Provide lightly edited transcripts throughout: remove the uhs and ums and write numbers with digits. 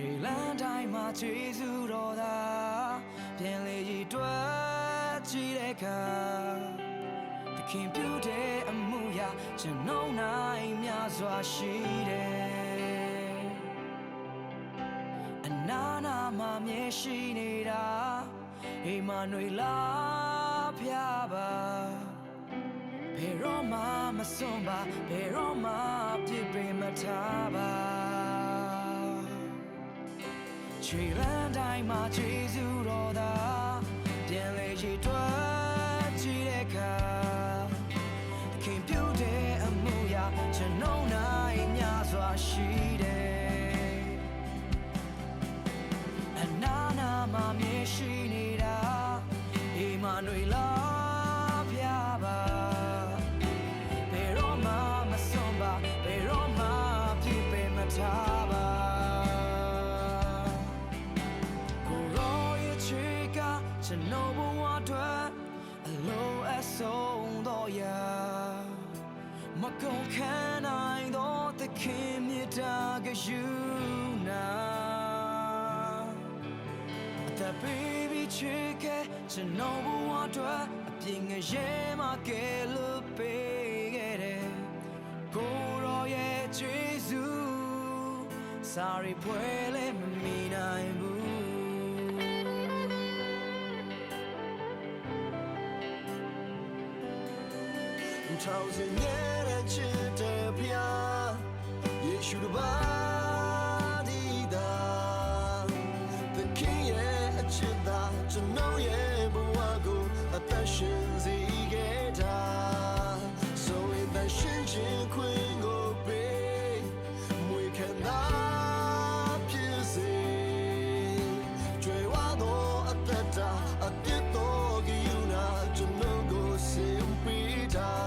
ခြေလမ်းတိုင်းမှာကျေးဇူးတော်သာပြန်လေရည်တွက်ကြည့်တဲ့အခါသခင်ပြုတဲ့အမှုရာကျွန်တော်နိုင်များစွာရှိတယ်အနာနာမှာမြဲရှိနေတာအိမ်မနွေလာဖျားပါဘယ်တော့မှမစွန့်ပါဘယ်တော့မှပြစ်ပင်မထားပါခြေလမ်းတိုင်းမှာကျေးဇူးတော်သာပြန်လေရည်တွက်ကြည့်တဲ့အခါသခင်ပြုတဲ့အမှုရာကျွန်တော်နိုင်များစွာရှိတယ်အနာနာမှာမြဲရှိနေတာအိမ်မနွေလာဖျားပါဘယ်တော့မှမစွန့်ပါဘယ်တော့မှပြစ်ပင်မထားပါကျွန်တော်ဘဝအတွက်အလိုအဆုံးတော့ရာမကုန်ခံနိုင်တော့သခင်မြတ်တာကယူနာThe baby chicken ကျွန်တော်ဘဝအတွက်အပြင်းငရဲမှာကဲလို့ပေးခဲ့တယ်ကိုရောရဲ့ကျေးဇူး Sorry ဖွယ်လည်းမမီနိုင်ဘူးThousand years and children, Yeshua the body da. The king yeah, chida, to know yeah, buago, attention zigeta. So in the shin queen go big, we cannot see. Drewado at the da, at the dog you not to know go see Peter.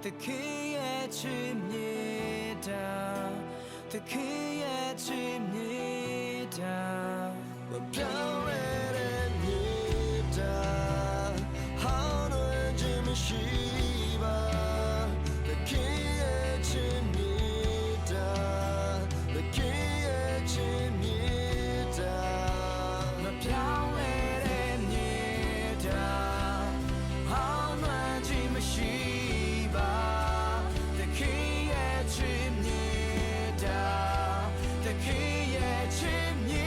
The key at Chimney The key at Chimney The power at Nita How do Jimmy Shiva The key at Chimney The key at Chimney The power at Nita How do Jimmy Shiva The key at Chimney The key at Chimney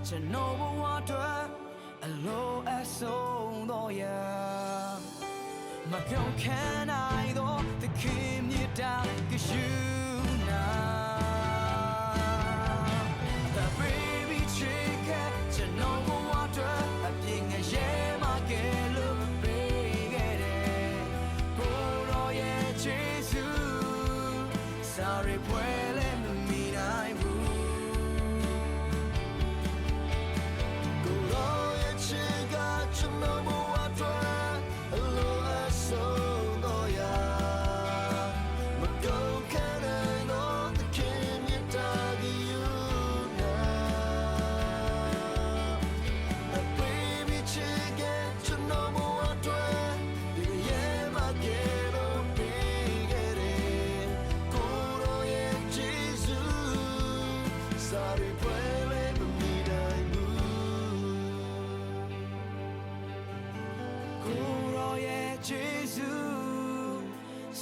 ကျွန်တော်ဘဝအတွက်အလိုအဆုံးတော့ရာမပြောင်းခံနိုင်တော့သခင်မြတ်တာကယူနာ The baby chicken ကျွန်တော်ဘဝအတွက်အပြင်းငရဲမှာကဲလို့ပေးခဲ့တယ်ကိုရောရဲ့ကျေးဇူး Sorry ဖွယ်လည်းမမီနိုင်ဘူး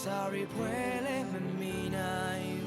sorry ဖွဲလဲမမီနိုင်